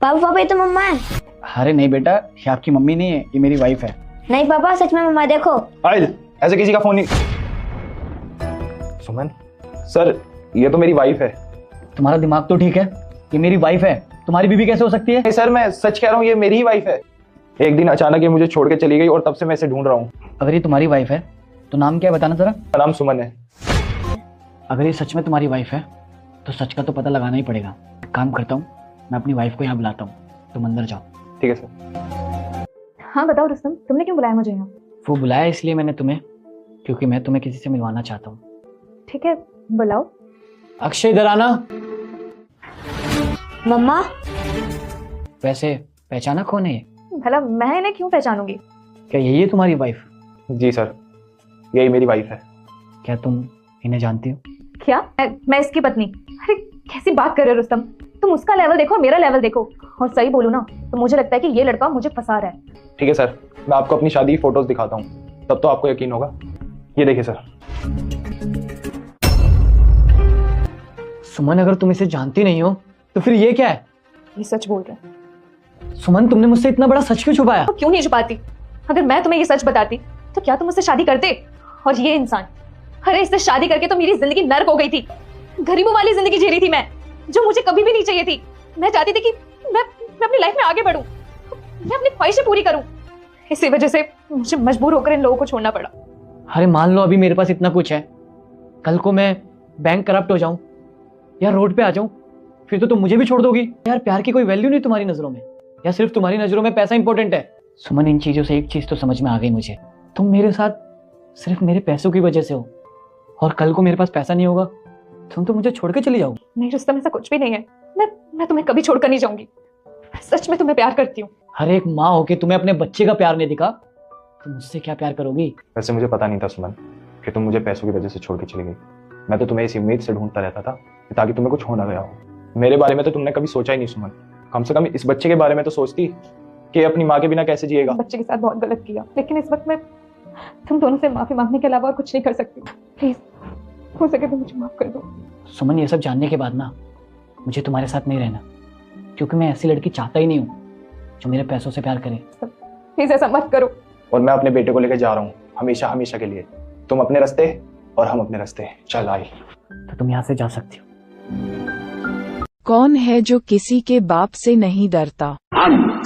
पापा पापा ये तो मम्मा है। अरे नहीं बेटा, ये आपकी मम्मी नहीं है, ये मेरी वाइफ है। नहीं पापा सच में मम्मा, देखो। आयल, ऐसे किसी का फोन नहीं। सुमन सर, ये तो मेरी वाइफ है। तुम्हारा दिमाग तो ठीक है? ये मेरी वाइफ है, तुम्हारी बीवी कैसे हो सकती है? नहीं सर, मैं सच कह रहा हूँ, ये मेरी ही वाइफ है। एक दिन अचानक ये मुझे छोड़ के चली गई और तब से मैं इसे ढूंढ रहा हूँ। अगर ये तुम्हारी वाइफ है तो नाम क्या है बताना जरा। मेरा नाम सुमन है। अगर ये सच में तुम्हारी वाइफ है तो सच का तो पता लगाना ही पड़ेगा। एक काम करता हूँ, मैं अपनी वाइफ को यहाँ बुलाता हूँ, तुम अंदर जाओ। ठीक है सर। हाँ बताओ रुस्तम, तुमने क्यों बुलाया मुझे यहाँ? वो बुलाया इसलिए मैंने तुम्हें, क्योंकि मैं तुम्हें किसी से मिलवाना चाहता हूँ। ठीक है बुलाओ। अक्षय इधर आना। मम्मा वैसे पहचाना कौन है ये? भला मैं इन्हें क्यों पहचानूंगी? क्या यही है तुम्हारी वाइफ? जी सर, यही मेरी वाइफ है। क्या तुम इन्हें जानती हो? क्या मैं इसकी पत्नी? अरे कैसी बात कर रहे हो रुस्तम, तुम उसका लेवल देखो और मेरा लेवल देखो। और सही बोलूं ना तो मुझे लगता है कि ये लड़का मुझे फंसा रहा है। ठीक है सर, मैं आपको अपनी शादी की फोटोज दिखाता हूँ, तब तो आपको यकीन होगा। ये देखिए सर। सुमन, अगर तुम इसे जानती नहीं हो तो फिर ये क्या है? ये सच बोल रहा है। सुमन, तुमने मुझसे इतना बड़ा सच क्यों छुपाया? तो क्यों नहीं छुपाती? अगर मैं तुम्हें ये सच बताती तो क्या तुम मुझसे शादी करते? और ये इंसान, अरे इससे शादी करके तो मेरी जिंदगी नर्क हो गई थी। गरीबों वाली जिंदगी जी रही थी मैं, जो मुझे कभी भी नहीं चाहिए थी। मैं चाहती थी कि मैं अपनी लाइफ में आगे बढ़ूं, मैं अपनी ख्वाहिशें पूरी करूं। इसी वजह से मुझे मजबूर होकर इन लोगों को छोड़ना पड़ा। अरे मान लो अभी मेरे पास इतना कुछ है, कल को मैं बैंक करप्ट हो जाऊं या रोड पे आ जाऊं, फिर तो तुम मुझे भी छोड़ दोगी। यार प्यार की कोई वैल्यू नहीं तुम्हारी नजरों में, या सिर्फ तुम्हारी नजरों में पैसा इंपॉर्टेंट है? सुमन, इन चीजों से एक चीज तो समझ में आ गई मुझे, तुम मेरे साथ सिर्फ मेरे पैसों की वजह से हो, और कल को मेरे पास पैसा नहीं होगा तुम तो मुझे छोड़ के चली जाओगी। नहीं रुस्तम, ऐसा कुछ भी नहीं है। मैं तुम्हें कभी छोड़कर नहीं जाऊंगी। सच में तुम्हें प्यार करती हूँ। हर एक माँ होके तुम्हें अपने बच्चे का प्यार नहीं दिखा तो मुझसे क्या प्यार करोगी? वैसे मुझे पता नहीं था सुमन कि तुम मुझे पैसों की वजह से छोड़ के चली गई। मैं तो तुम्हें इसी उम्मीद से ढूंढता रहता था ताकि तुम्हें कुछ हो ना गया हो। मेरे बारे में तो तुमने कभी सोचा ही नहीं सुमन। कम से कम इस बच्चे के बारे में तो सोचती कि अपनी माँ के बिना कैसे जिएगा। बच्चे के साथ बहुत गलत किया, लेकिन इस वक्त मैं तुम दोनों से माफी मांगने के अलावा और कुछ नहीं कर सकती। प्लीज हो सके तो मुझे माफ कर दो। सुमन, ये सब जानने के बाद ना मुझे तुम्हारे साथ नहीं रहना, क्योंकि मैं ऐसी लड़की चाहता ही नहीं हूँ जो मेरे पैसों से प्यार करे। प्लीज ऐसा मत करो। और मैं अपने बेटे को लेकर जा रहा हूँ, हमेशा हमेशा के लिए। तुम अपने रास्ते और हम अपने रास्ते। चल आई। तो तुम यहाँ से जा सकती हो। कौन है जो किसी के बाप से नहीं डरता? हम